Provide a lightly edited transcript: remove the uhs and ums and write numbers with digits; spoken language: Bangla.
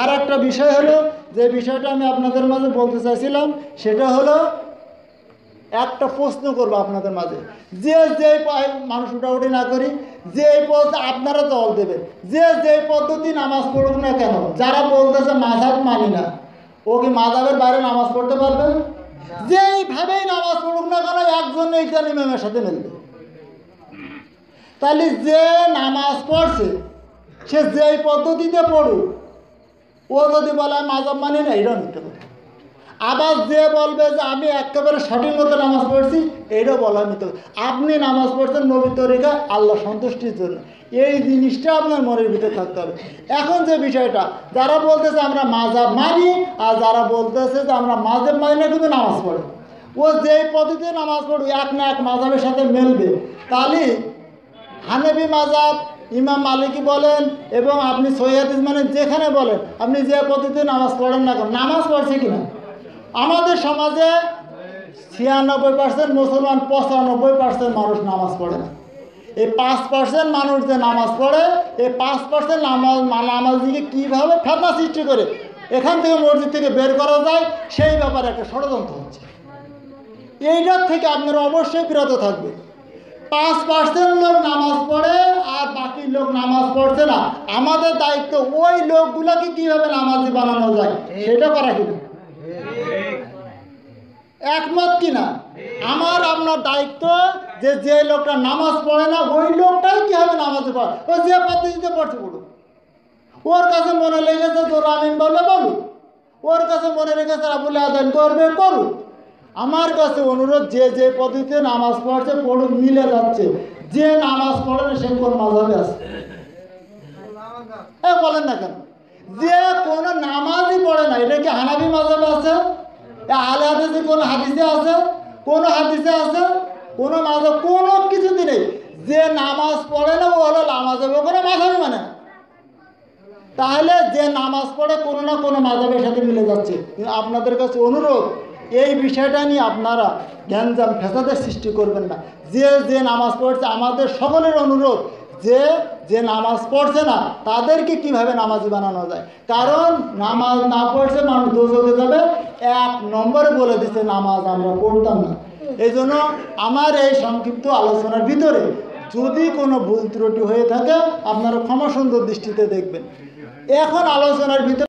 আর একটা বিষয় হলো, যে বিষয়টা আমি আপনাদের মাঝে বলতে চাইছিলাম, সেটা হলো একটা প্রশ্ন করবো আপনাদের মাঝে, যে মানুষ উঠাউঠি না করি, যে পথ আপনারা জল দেবেন, যে পদ্ধতি নামাজ পড়ুক না কেন, যারা বলতেছে মাযহাব মানি না, ও কি মাযহাবের বাইরে নামাজ পড়তে পারবে? যেইভাবেই নামাজ পড়ুক না কেন, একজন এইখান ইমামের সাথে মিলবে। তাহলে যে নামাজ পড়ছে সে যেই পদ্ধতিতে পড়ুক, ও যদি বলে মাযহাব মানি না, এটাও মিথ্যা কথা। আবার যে বলবে যে আমি একেবারে সঠিক মতো নামাজ পড়ছি, এইটাও বলা মিথ্যা কথা। আপনি নামাজ পড়ছেন নবীর তরিকা, আল্লাহ সন্তুষ্টির জন্য, এই জিনিসটা আপনার মনের ভিতরে থাকতে হবে। এখন যে বিষয়টা, যারা বলতেছে আমরা মাযহাব মানি, আর যারা বলতেছে যে আমরা মাযহাব মানি না কিন্তু নামাজ পড়ে, ও যেই পদ্ধতিতে নামাজ পড়বে এক না এক মাযহাবের সাথে মেলবে। তাহলে হানাফি মাযহাব, ইমাম মালিকি বলেন এবং আপনি সহিহ হাদিস মানে যেখানে বলেন, আপনি যে পদ্ধতিতে নামাজ পড়েন না কেন, নামাজ পড়ছে কিনা? আমাদের সমাজে 96% মুসলমান, 95% মানুষ নামাজ পড়ে না। এই 5% মানুষ যে নামাজ পড়ে, এই 5% নামাজিকে কীভাবে ফেতনা সৃষ্টি করে এখান থেকে মসজিদ থেকে বের করা যায়, সেই ব্যাপারে একটা ষড়যন্ত্র হচ্ছে। এইটার থেকে আপনারা অবশ্যই বিরত থাকবে। 5% লোক নামাজ পড়ে আর বাকি লোক নামাজ পড়ছে না, আমাদের দায়িত্ব ওই লোকগুলোকে কীভাবে নামাজি বানানো যায় সেটা করা কিনা, একমত কিনা? আমার আপনার দায়িত্ব যে লোকটা নামাজ পড়ে না, ওই লোকটাই কীভাবে নামাজে পড়ে, ও যে পদ্ধতিতে পড়ছে পড়ুক। ওর কাছে মনে লেগেছে তোর আমিন বললে বলুক, ওর কাছে মনে রেখেছে আবুল আদান করবে করুক। আমার কাছে অনুরোধ, যে পদ্ধতিতে নামাজ পড়ছে পড়ুক, মিলে যাচ্ছে। যে নামাজ পড়ে না সে কোন মাযহাবে আছে বলেন না কেন? যে কোনো নামাজই পড়ে না, এটা কি হানাফি মাযহাবে আছে? আহলে হাদিসে কোনো হাদিসে আছে? কোনো হাদিসে আছে? কোনো মাযহাব কোনো কিছুতে নেই। যে নামাজ পড়ে না ও হলো নামাজের কোনো মাযহাবই মানে না। তাহলে যে নামাজ পড়ে কোনো না কোনো মাযহাবের সাথে মিলে যাচ্ছে। আপনাদের কাছে অনুরোধ, এই বিষয়টা নিয়ে আপনারা গ্যাঞ্জাম ফেসাদের সৃষ্টি করবেন না। যে নামাজ পড়ছে, আমাদের সকলের অনুরোধ, যে নামাজ পড়ছে না তাদেরকে কিভাবে নামাজি বানানো যায়। কারণ নামাজ না পড়ছে মানুষ দোজখে যাবে, 1 নম্বরে বলে দিচ্ছে নামাজ আমরা পড়তাম না। এই জন্য আমার এই সংক্ষিপ্ত আলোচনার ভিতরে যদি কোনো ভুল ত্রুটি হয়ে থাকে আপনারা ক্ষমা সুন্দর দৃষ্টিতে দেখবেন। এখন আলোচনার ভিতরে